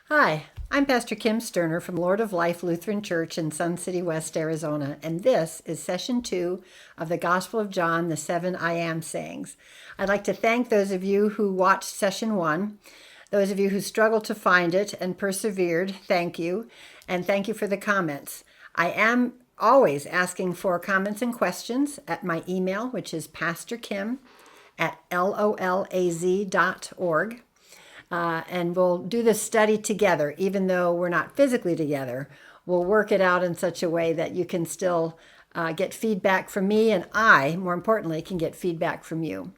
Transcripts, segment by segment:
Hi, I'm Pastor Kim Sterner from Lord of Life Lutheran Church in Sun City West, Arizona, and this is session 2 of the Gospel of John, the 7 I Am sayings. I'd like to thank those of you who watched session 1, those of you who struggled to find it and persevered, thank you, and thank you for the comments. I am always asking for comments and questions at my email, which is pastorkim@lolaz.org. And we'll do this study together, even though we're not physically together. We'll work it out in such a way that you can still get feedback from me, and I, more importantly, can get feedback from you.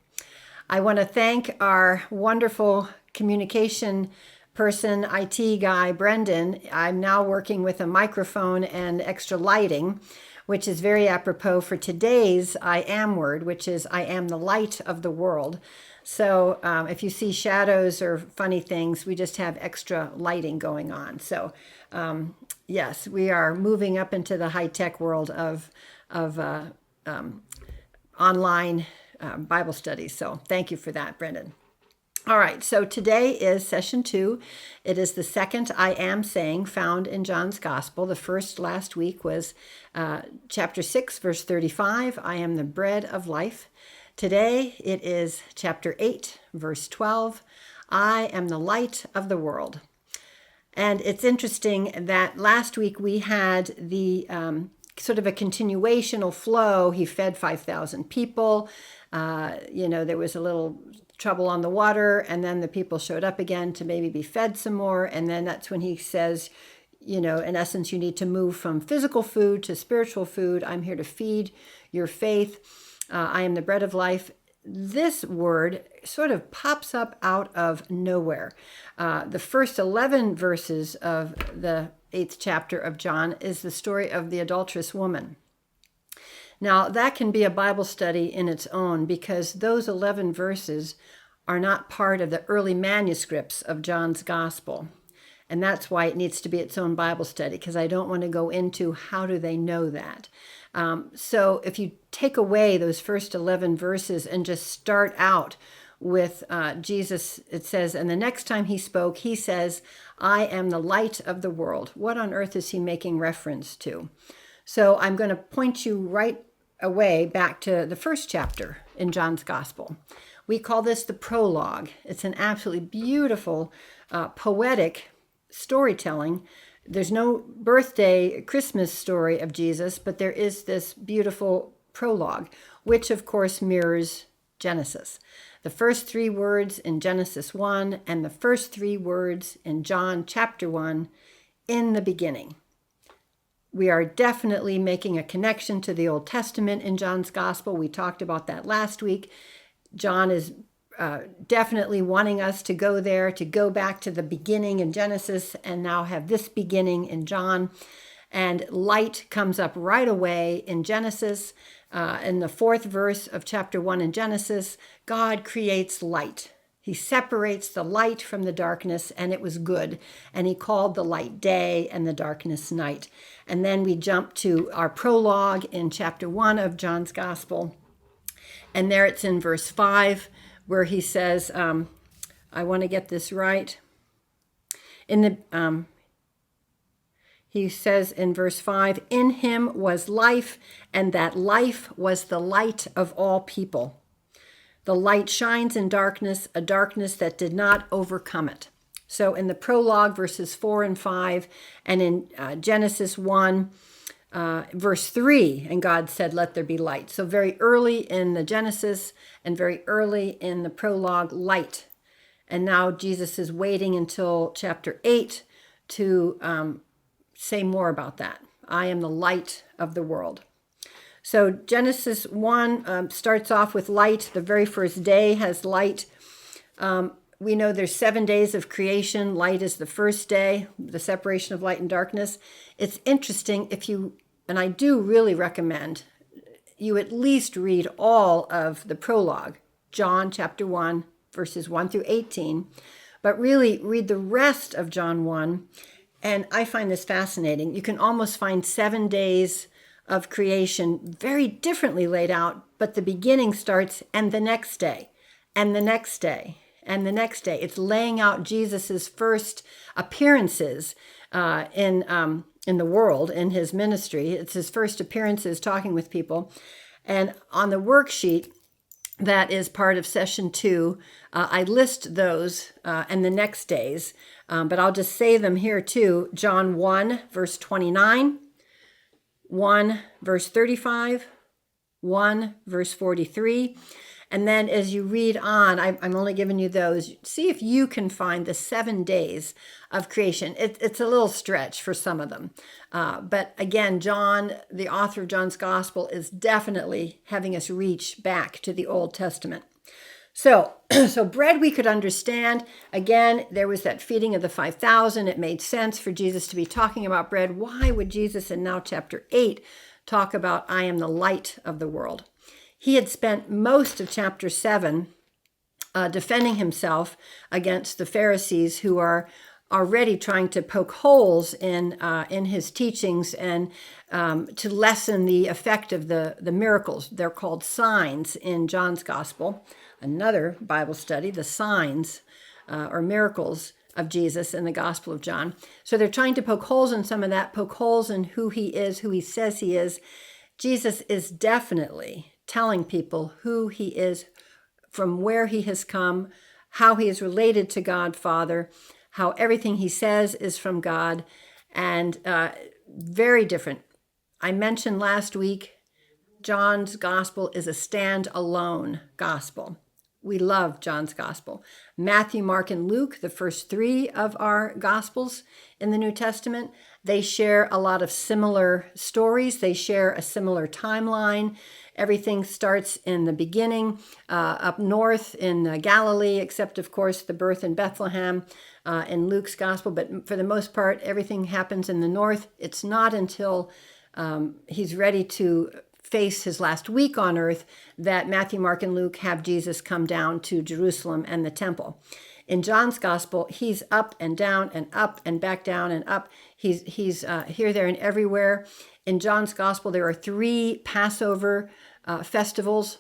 I want to thank our wonderful communication person, IT guy, Brendan. I'm now working with a microphone and extra lighting, which is very apropos for today's I am word, which is I am the light of the world. So if you see shadows or funny things, we just have extra lighting going on. So yes, we are moving up into the high-tech world of online Bible studies. So thank you for that, Brendan. All right, so today is session 2. It is the second I am saying found in John's Gospel. The first last week was chapter 6, verse 35, I am the bread of life. Today it is chapter 8, verse 12, I am the light of the world. And it's interesting that last week we had the sort of a continuational flow. He fed 5,000 people. There was a little trouble on the water, and then the people showed up again to maybe be fed some more. And then that's when he says, in essence, you need to move from physical food to spiritual food. I'm here to feed your faith. I am the bread of life. This word sort of pops up out of nowhere. The first 11 verses of the 8th chapter of John is the story of the adulterous woman. Now, that can be a Bible study in its own because those 11 verses are not part of the early manuscripts of John's Gospel. And that's why it needs to be its own Bible study, because I don't want to go into how do they know that. So if you take away those first 11 verses and just start out with Jesus, it says, and the next time he spoke, he says, I am the light of the world. What on earth is he making reference to? So I'm going to point you right away back to the first chapter in John's Gospel. We call this the prologue. It's an absolutely beautiful, poetic storytelling. There's no birthday, Christmas story of Jesus, but there is this beautiful prologue, which of course mirrors Genesis. The first 3 words in Genesis 1 and the first 3 words in John chapter 1, in the beginning. We are definitely making a connection to the Old Testament in John's Gospel. We talked about that last week. John is definitely wanting us to go there, to go back to the beginning in Genesis and now have this beginning in John. And light comes up right away in Genesis. In the 4th verse of chapter 1 in Genesis, God creates light. He separates the light from the darkness, and it was good. And he called the light day and the darkness night. And then we jump to our prologue in chapter 1 of John's Gospel. And there it's in verse 5, where he says, I want to get this right. He says in verse 5, in him was life, and that life was the light of all people. The light shines in darkness, a darkness that did not overcome it. So in the prologue, verses 4 and 5, and in Genesis 1, verse 3, and God said, let there be light. So very early in the Genesis and very early in the prologue, light. And now Jesus is waiting until chapter 8 to say more about that. I am the light of the world. So Genesis 1 starts off with light. The very first day has light. We know there's 7 days of creation. Light is the first day, the separation of light and darkness. It's interesting and I do really recommend you at least read all of the prologue, John chapter 1, verses 1 through 18, but really read the rest of John 1. And I find this fascinating. You can almost find 7 days of creation very differently laid out, but the beginning starts and the next day, and the next day, and the next day. It's laying out Jesus's first appearances in the world, in his ministry. It's his first appearances talking with people. And on the worksheet that is part of session 2, I list those and the next days, but I'll just say them here too. John 1, verse 29, 1, verse 35, 1, verse 43. And then as you read on, I'm only giving you those. See if you can find the 7 days of creation. It's a little stretch for some of them. But again, John, the author of John's Gospel, is definitely having us reach back to the Old Testament. So bread we could understand. Again, there was that feeding of the 5,000. It made sense for Jesus to be talking about bread. Why would Jesus in now chapter 8 talk about I am the light of the world? He had spent most of chapter 7 defending himself against the Pharisees, who are already trying to poke holes in his teachings and to lessen the effect of the miracles. They're called signs in John's Gospel. Another Bible study, the signs or miracles of Jesus in the Gospel of John. So they're trying to poke holes in some of that, poke holes in who he is, who he says he is. Jesus is definitely telling people who he is, from where he has come, how he is related to God Father, how everything he says is from God, and very different. I mentioned last week, John's Gospel is a stand-alone gospel. We love John's Gospel. Matthew, Mark, and Luke, the first 3 of our Gospels in the New Testament, they share a lot of similar stories. They share a similar timeline. Everything starts in the beginning, up north in Galilee, except, of course, the birth in Bethlehem in Luke's Gospel. But for the most part, everything happens in the north. It's not until he's ready to face his last week on earth that Matthew, Mark, and Luke have Jesus come down to Jerusalem and the temple. In John's Gospel, he's up and down and up and back down and up. He's here, there, and everywhere. In John's Gospel, there are 3 Passover festivals.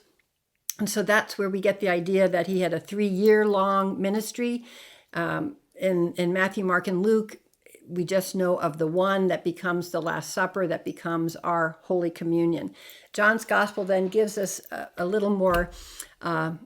And so that's where we get the idea that he had a 3-year-long ministry. In Matthew, Mark, and Luke, we just know of the one that becomes the Last Supper, that becomes our Holy Communion. John's Gospel then gives us a little more of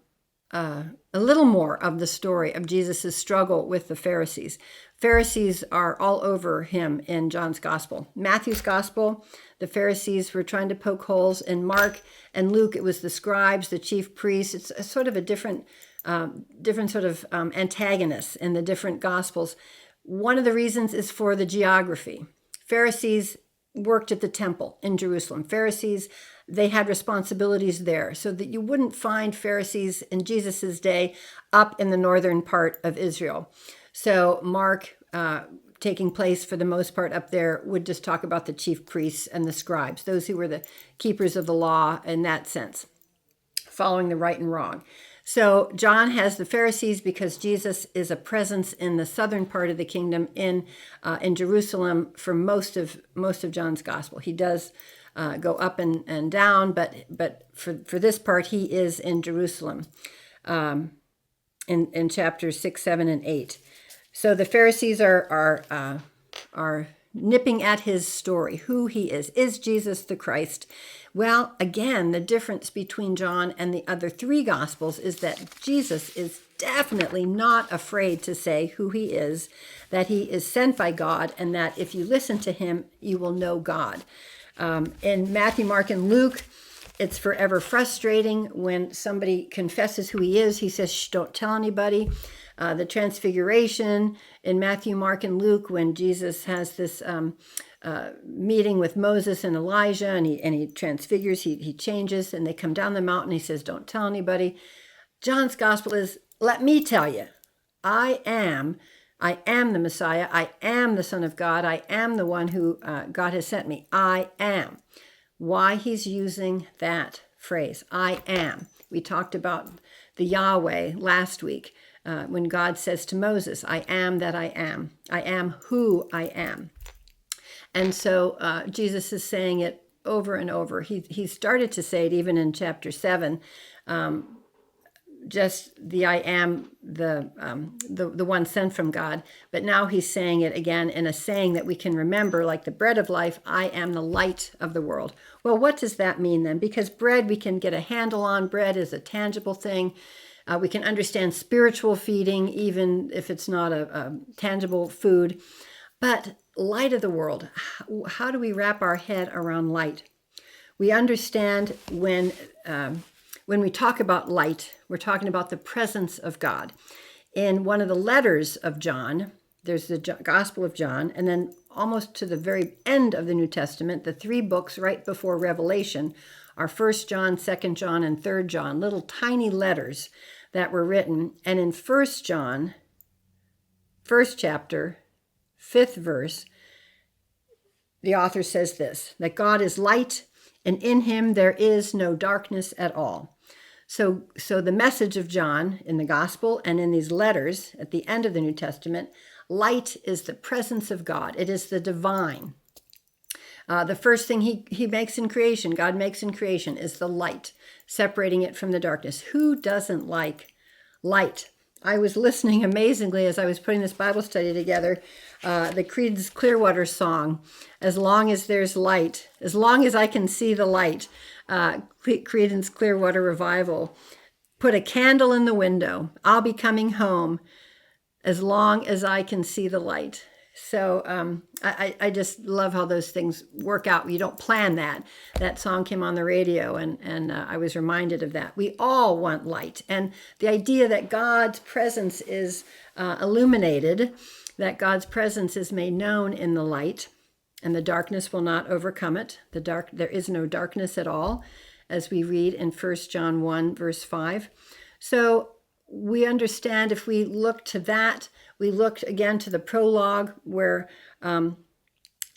the story of Jesus' struggle with the Pharisees. Pharisees are all over him in John's Gospel. Matthew's Gospel, the Pharisees were trying to poke holes. In Mark and Luke, it was the scribes, the chief priests. It's a sort of a different sort of antagonists in the different Gospels. One of the reasons is for the geography. Pharisees worked at the temple in Jerusalem. Pharisees, they had responsibilities there, so that you wouldn't find Pharisees in Jesus's day up in the northern part of Israel. So Mark, taking place for the most part up there, would just talk about the chief priests and the scribes, those who were the keepers of the law in that sense, following the right and wrong. So John has the Pharisees because Jesus is a presence in the southern part of the kingdom in Jerusalem for most of John's Gospel. He does go up and down, but for this part, he is in Jerusalem in chapters 6, 7, and 8. So the Pharisees are nipping at his story, who he is. Is Jesus the Christ? Well, again, the difference between John and the other 3 Gospels is that Jesus is definitely not afraid to say who he is, that he is sent by God, and that if you listen to him, you will know God. In Matthew, Mark, and Luke, it's forever frustrating when somebody confesses who he is. He says, shh, don't tell anybody. The Transfiguration in Matthew, Mark, and Luke, when Jesus has this meeting with Moses and Elijah, and he transfigures, he changes, and they come down the mountain. He says, don't tell anybody. John's Gospel is, let me tell you, I am the Messiah. I am the Son of God. I am the one who God has sent me. I am. Why he's using that phrase, I am. We talked about the Yahweh last week when God says to Moses, I am that I am. I am who I am. And so Jesus is saying it over and over. He started to say it even in chapter 7. just the I am, the one sent from God, but now he's saying it again in a saying that we can remember, like the bread of life, I am the light of the world. Well, what does that mean then? Because bread we can get a handle on. Bread is a tangible thing. We can understand spiritual feeding, even if it's not a tangible food. But light of the world, how do we wrap our head around light? We understand when we talk about light, we're talking about the presence of God. In one of the letters of John, there's the Gospel of John, and then almost to the very end of the New Testament, the 3 books right before Revelation are 1 John, 2 John, and 3 John, little tiny letters that were written. And in 1 John, 1st chapter, 5th verse, the author says this, that God is light, and in him there is no darkness at all. So the message of John in the gospel and in these letters at the end of the New Testament, light is the presence of God. It is the divine. The first thing he makes in creation, God makes in creation, is the light, separating it from the darkness. Who doesn't like light? I was listening amazingly as I was putting this Bible study together, the Creedence Clearwater song, As Long as There's Light, as long as I can see the light, Creedence Clearwater Revival. Put a candle in the window, I'll be coming home as long as I can see the light. So I just love how those things work out. You don't plan that. That song came on the radio, and I was reminded of that. We all want light. And the idea that God's presence is illuminated, that God's presence is made known in the light, and the darkness will not overcome it. There is no darkness at all, as we read in 1 John 1, verse 5. So we understand if we look to that, we looked again to the prologue where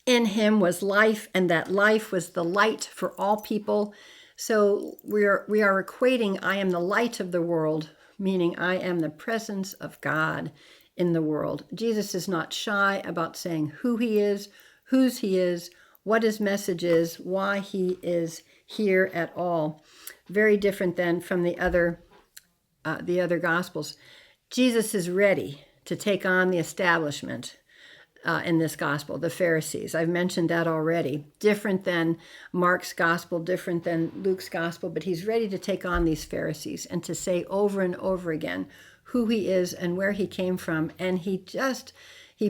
in him was life, and that life was the light for all people. So we are equating I am the light of the world, meaning I am the presence of God in the world. Jesus is not shy about saying who he is, whose he is, what his message is, why he is here at all. Very different than from the other Gospels. Jesus is ready to take on the establishment in this gospel, the Pharisees. I've mentioned that already. Different than Mark's gospel, different than Luke's gospel, but he's ready to take on these Pharisees and to say over and over again who he is and where he came from. And he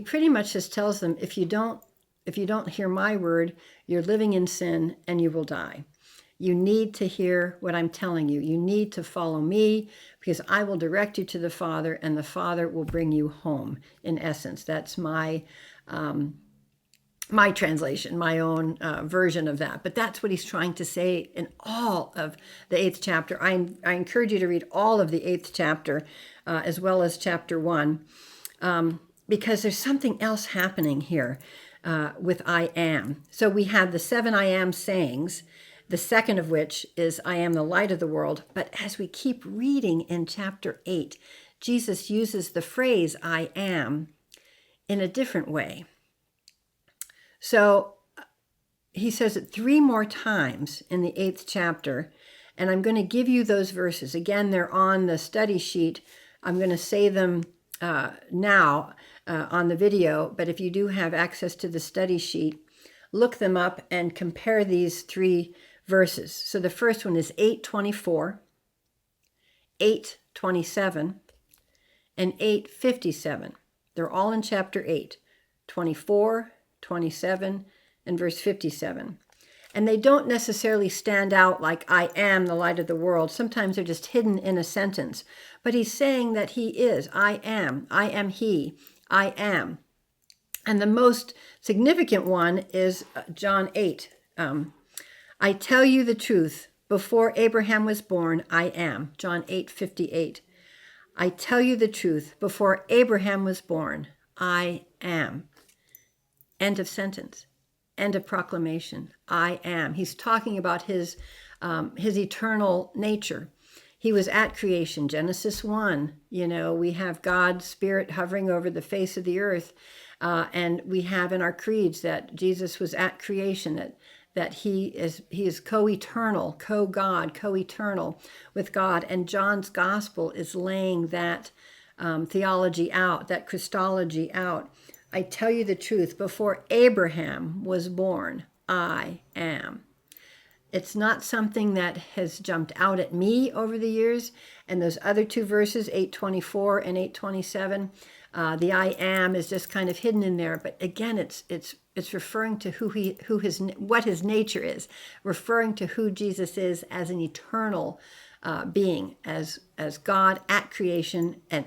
pretty much just tells them, if you don't hear my word, you're living in sin and you will die. You need to hear what I'm telling you. You need to follow me because I will direct you to the Father, and the Father will bring you home, in essence. That's my translation, my own version of that. But that's what he's trying to say in all of the 8th chapter. I encourage you to read all of the 8th chapter as well as chapter 1 because there's something else happening here with I am. So we have the 7 I am sayings, the second of which is I am the light of the world. But as we keep reading in chapter 8, Jesus uses the phrase I am in a different way. So he says it 3 more times in the 8th chapter, and I'm going to give you those verses. Again, they're on the study sheet. I'm going to say them now on the video, but if you do have access to the study sheet, look them up and compare these 3 verses. So the first one is 8:24, 8:27, and 8:57. They're all in chapter 8, 24, 27, and verse 57. And they don't necessarily stand out like I am the light of the world. Sometimes they're just hidden in a sentence. But he's saying that he is. I am he. I am. And the most significant one is John 8. I tell you the truth, before Abraham was born, I am. John 8:58. I tell you the truth, before Abraham was born, I am. End of sentence. End of proclamation. I am. He's talking about his eternal nature. He was at creation. Genesis 1, we have God's Spirit hovering over the face of the earth. And we have in our creeds that Jesus was at creation, that he is co-eternal, co-God, co-eternal with God. And John's gospel is laying that theology out, that Christology out. I tell you the truth, before Abraham was born, I am. It's not something that has jumped out at me over the years. And those other two verses, 8:24 and 8:27, the I am is just kind of hidden in there. But again, it's referring to what his nature is, referring to who Jesus is as an eternal being, as God at creation and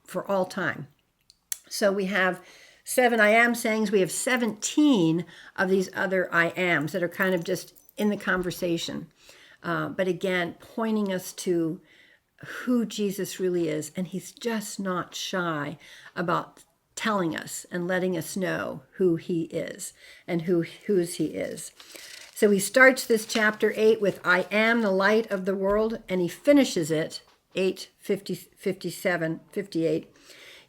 for all time. So we have 7 I am sayings. We have 17 of these other I ams that are kind of just in the conversation. But again, pointing us to who Jesus really is. And he's just not shy about telling us and letting us know who he is and whose he is. So he starts this chapter 8 with I am the light of the world, and he finishes it 8:57-58.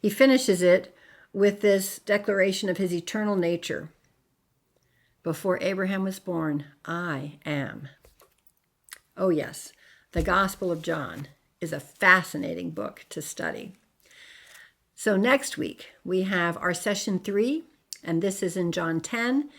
He finishes it with this declaration of his eternal nature. Before Abraham was born, I am. Oh yes, the Gospel of John is a fascinating book to study. So next week we have our session 3, and this is in John 10,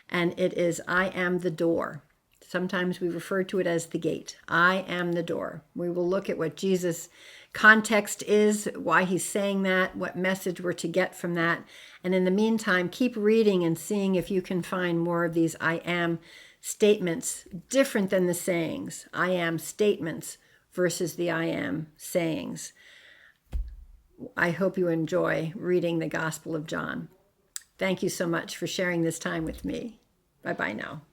and it is I am the door. Sometimes we refer to it as the gate. I am the door. We will look at what Jesus' context is, why he's saying that, what message we're to get from that. And in the meantime, keep reading and seeing if you can find more of these I am statements, different than the sayings. I am statements versus the I am sayings. I hope you enjoy reading the Gospel of John. Thank you so much for sharing this time with me. Bye-bye now.